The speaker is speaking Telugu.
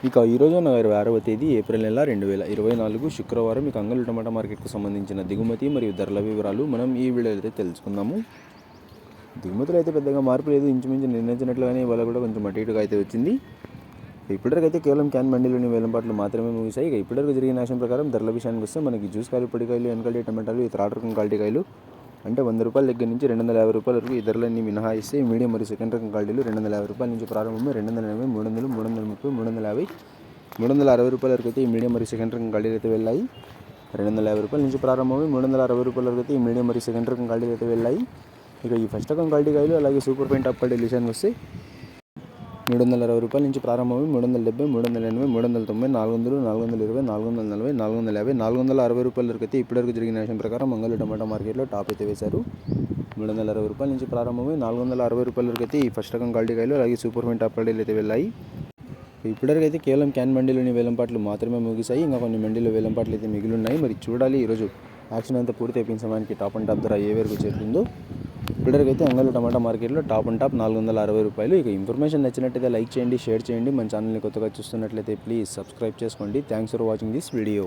ఇక ఈరోజు 26వ తేదీ ఏప్రిల్ నెల 2024 శుక్రవారం మీకు అంగళ్ళు టమాటా మార్కెట్కు సంబంధించిన దిగుమతి మరియు ధరల వివరాలు మనం ఈ వీడియోలో అయితే తెలుసుకుందాము. దిగుమతులు అయితే పెద్దగా మార్పు లేదు, ఇంచుమించు నిర్ణయించినట్లుగానే ఇవాళ కూడా కొంచెం అటు ఇటుగా అయితే వచ్చింది. ఇప్పటివరకైతే కేవలం క్యాన్ మండీలోని వేలంపాట్లు మాత్రమే ముగిశాయి. ఇక ఇప్పటివరకు జరిగిన యాక్షన్ ప్రకారం ధరల విషయానికి వస్తే మనకి జ్యూస్ కాయలు, పొడికాయలు, ఎన్కల్టీ టమాటాలు, ఇతర రకం క్వాలిటీ కాయలు అంటే ₹100 దగ్గర నుంచి ₹250 వరకు ఈ ధరలన్నీ మినహాయిస్తే మీడియం మరియు సెకండ్ రకం క్వాలిటీలు ₹250 నుంచి ప్రారంభమై ₹280, ₹300, ₹330, ₹350, ₹360 వరకు అయితే ఈ మీడియం మరియు సెకండ్ రకం క్వాలిటీలు అయితే వెళ్ళాయి. ₹250 నుంచి ప్రారంభమై ₹360 వరకు అయితే ఈ మీడియం మరియు సెకండ్ రకం క్వాలిటీలు అయితే వెళ్ళాయి. ఇక ఈ ఫస్ట్ రకం క్వాలిటీ కాయలు అలాగే సూపర్ ఫైన్ టాప్ క్వాలిటీ విషయానికి వస్తే ₹360 నుంచి ప్రారంభమై ₹370, ₹380, ₹390, ₹400, ₹420, ₹440, ₹450, ₹460 వరకు అయితే ఇప్పటివరకు జరిగిన యాక్షన్ ప్రకారం మంగళ టమాటా మార్కెట్లో టాప్ అయితే వేశారు. ₹360 నుంచి ప్రారంభమై ₹460 వరకు అయితే ఈ ఫస్ట్ రకం క్వాలిటీ కాయలు అలాగే సూపర్ ఫైన్ టాప్ క్వాలిటీలు అయితే వెళ్ళాయి. ఇప్పటివరకు అయితే కేవలం క్యాన్ మండీలోని వేలంపాట్లు మాత్రమే ముగిశాయి. ఇంకా కొన్ని మండీలో వేలంపాట్లు అయితే మిగిలి ఉన్నాయి. మరి చూడాలి ఈరోజు యాక్షన్ అంతా పూర్తి అయిపోయిన సమయానికి టాప్ అండ్ టాప్ ధర ఏ వరకు చేరుతుందో. ఇప్పటివరకు అయితే అంగళ్ళు టమాటా మార్కెట్లో టాప్ అండ్ టాప్ ₹460. ఇక ఇన్ఫర్మేషన్ నచ్చినట్టయితే లైక్ చేయండి, షేర్ చేయండి. మన ఛానల్ని కొత్తగా చూస్తున్నట్లయితే ప్లీజ్ సబ్స్క్రైబ్ చేసుకోండి. Thanks for watching this video.